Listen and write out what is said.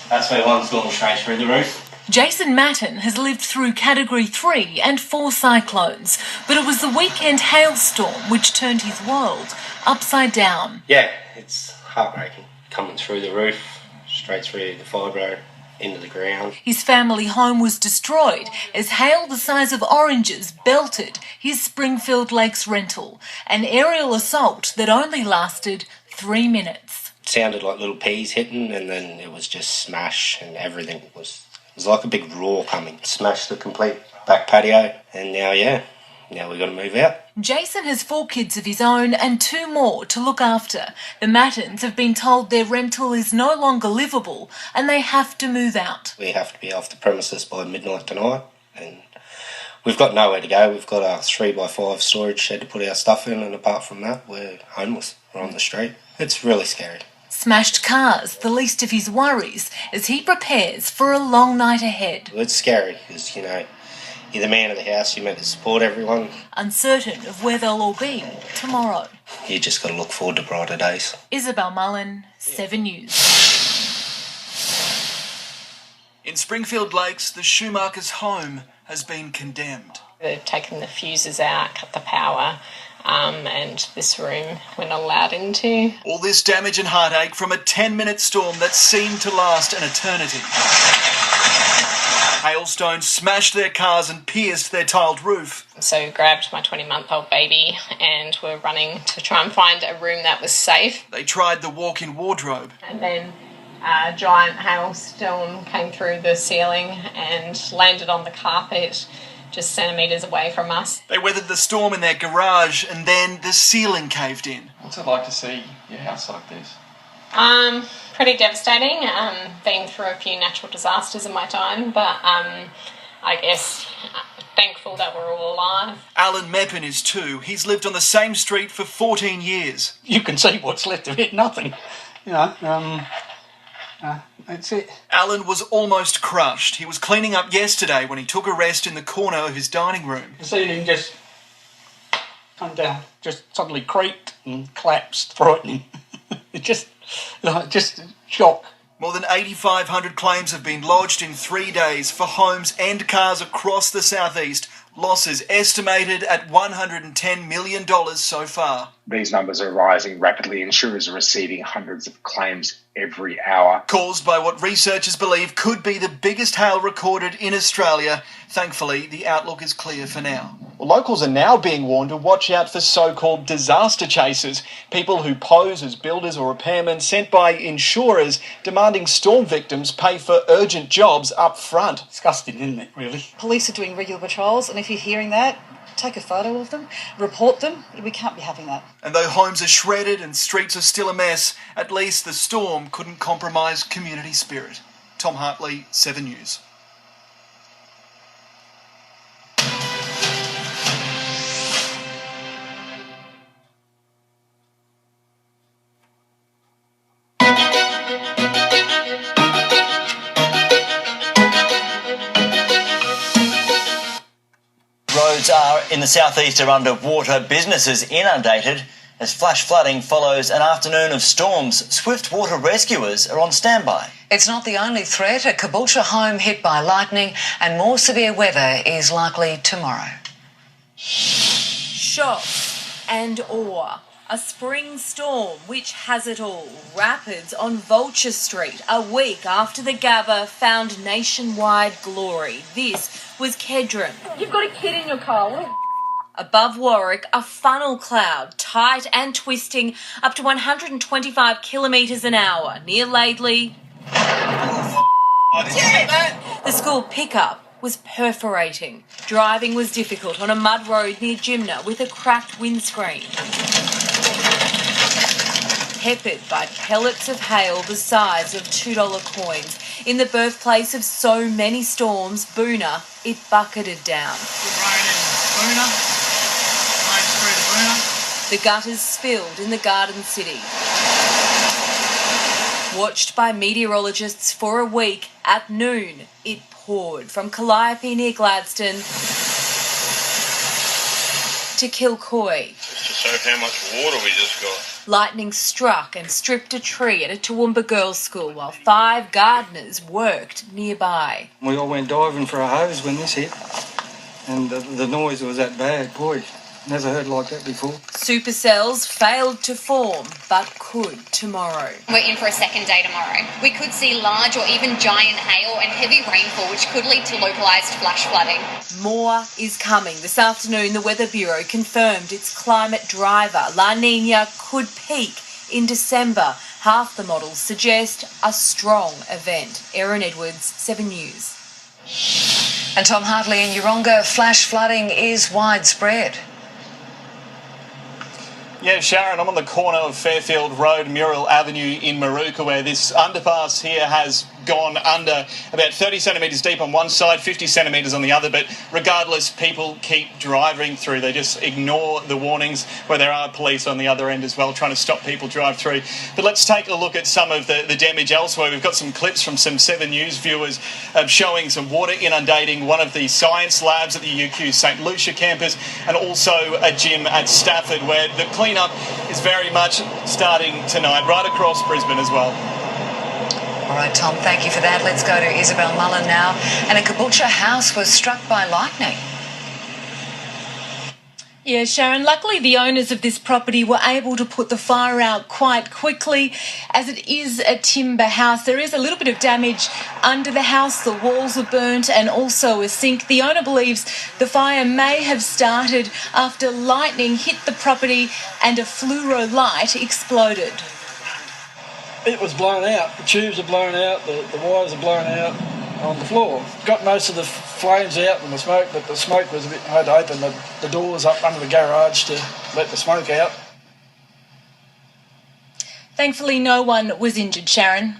That's where one's gone straight through the roof. Jason Matten has lived through Category 3 and 4 cyclones, but it was the weekend hailstorm which turned his world upside down. Yeah, it's heartbreaking. Coming through the roof, straight through the fibro, into the ground. His family home was destroyed as hail the size of oranges belted his Springfield Lakes rental, an aerial assault that only lasted 3 minutes. It sounded like little peas hitting, and then it was just smash, and everything was... It was like a big roar coming. Smashed the complete back patio, and now we've got to move out. Jason has 4 kids of his own and 2 more to look after. The Mattens have been told their rental is no longer livable and they have to move out. We have to be off the premises by midnight tonight, and we've got nowhere to go. We've got a 3x5 storage shed to put our stuff in, and apart from that, we're homeless. We're on the street. It's really scary. Smashed cars, the least of his worries, as he prepares for a long night ahead. It's scary because, you're the man of the house, you're meant to support everyone. Uncertain of where they'll all be tomorrow. You just got to look forward to brighter days. Isabel Mullen, 7 News. In Springfield Lakes, the Schumacher's home has been condemned. They've taken the fuses out, cut the power, and this room we're not allowed into. All this damage and heartache from a 10-minute storm that seemed to last an eternity. Hailstones smashed their cars and pierced their tiled roof. So grabbed my 20-month-old baby and we're running to try and find a room that was safe. They tried the walk-in wardrobe. And then a giant hailstone came through the ceiling and landed on the carpet just centimetres away from us. They weathered the storm in their garage and then the ceiling caved in. What's it like to see your house like this? Pretty devastating. Been through a few natural disasters in my time, but I guess thankful that we're all alive. Alan Meppin is too. He's lived on the same street for 14 years. You can see what's left of it, nothing. That's it. Alan was almost crushed. He was cleaning up yesterday when he took a rest in the corner of his dining room. The ceiling just come down, just suddenly creaked and collapsed, frightening. just shock. More than 8,500 claims have been lodged in 3 days for homes and cars across the southeast. Losses estimated at $110 million so far. These numbers are rising rapidly. Insurers are receiving hundreds of claims every hour. Caused by what researchers believe could be the biggest hail recorded in Australia. Thankfully, the outlook is clear for now. Well, locals are now being warned to watch out for so-called disaster chasers, people who pose as builders or repairmen sent by insurers demanding storm victims pay for urgent jobs up front. Disgusting, isn't it, really? Police are doing regular patrols, and if you're hearing that, take a photo of them, report them. We can't be having that. And though homes are shredded and streets are still a mess, at least the storm couldn't compromise community spirit. Tom Hartley, 7 News. Roads in the southeast are under water, businesses inundated as flash flooding follows an afternoon of storms. Swift water rescuers are on standby. It's not the only threat. A Caboolture home hit by lightning and more severe weather is likely tomorrow. Shock and awe. A spring storm which has it all. Rapids on Vulture Street a week after the Gabba found nationwide glory. This was Kedron. You've got a kid in your car. Above Warwick, a funnel cloud, tight and twisting up to 125 kilometres an hour. Near Laidley, the school pickup was perforating. Driving was difficult on a mud road near Jimna with a cracked windscreen. Peppered by pellets of hail the size of $2 coins. In the birthplace of so many storms, Boona, it bucketed down. Good rain in Boona, main street of Boona. The gutters spilled in the Garden City. Watched by meteorologists for a week, at noon, it poured from Calliope near Gladstone to Kilcoy. Just to show how much water we just got. Lightning struck and stripped a tree at a Toowoomba girls' school while 5 gardeners worked nearby. We all went diving for a hose when this hit, and the noise was that bad. Boy, never heard like that before. Supercells failed to form, but could tomorrow. We're in for a second day tomorrow. We could see large or even giant hail and heavy rainfall, which could lead to localised flash flooding. More is coming. This afternoon, the Weather Bureau confirmed its climate driver, La Nina, could peak in December. Half the models suggest a strong event. Erin Edwards, 7 News. And Tom Hartley in Yeronga, flash flooding is widespread. Yeah, Sharon, I'm on the corner of Fairfield Road, Muriel Avenue in Maruka, where this underpass here has gone under about 30 centimetres deep on one side, 50 centimetres on the other, but regardless, people keep driving through. They just ignore the warnings, where there are police on the other end as well trying to stop people drive through. But let's take a look at some of the damage elsewhere. We've got some clips from some 7 News viewers showing some water inundating one of the science labs at the UQ St Lucia campus, and also a gym at Stafford, where the clean-up is very much starting tonight, right across Brisbane as well. All right, Tom, thank you for that. Let's go to Isabel Mullen now. And a Caboolture house was struck by lightning. Yeah, Sharon, luckily the owners of this property were able to put the fire out quite quickly. As it is a timber house, there is a little bit of damage under the house. The walls are burnt and also a sink. The owner believes the fire may have started after lightning hit the property and a fluoro light exploded. It was blown out. The tubes are blown out, the wires are blown out on the floor. Got most of the flames out and the smoke, but the smoke was a bit hard to open the doors up under the garage to let the smoke out. Thankfully, no one was injured, Sharon.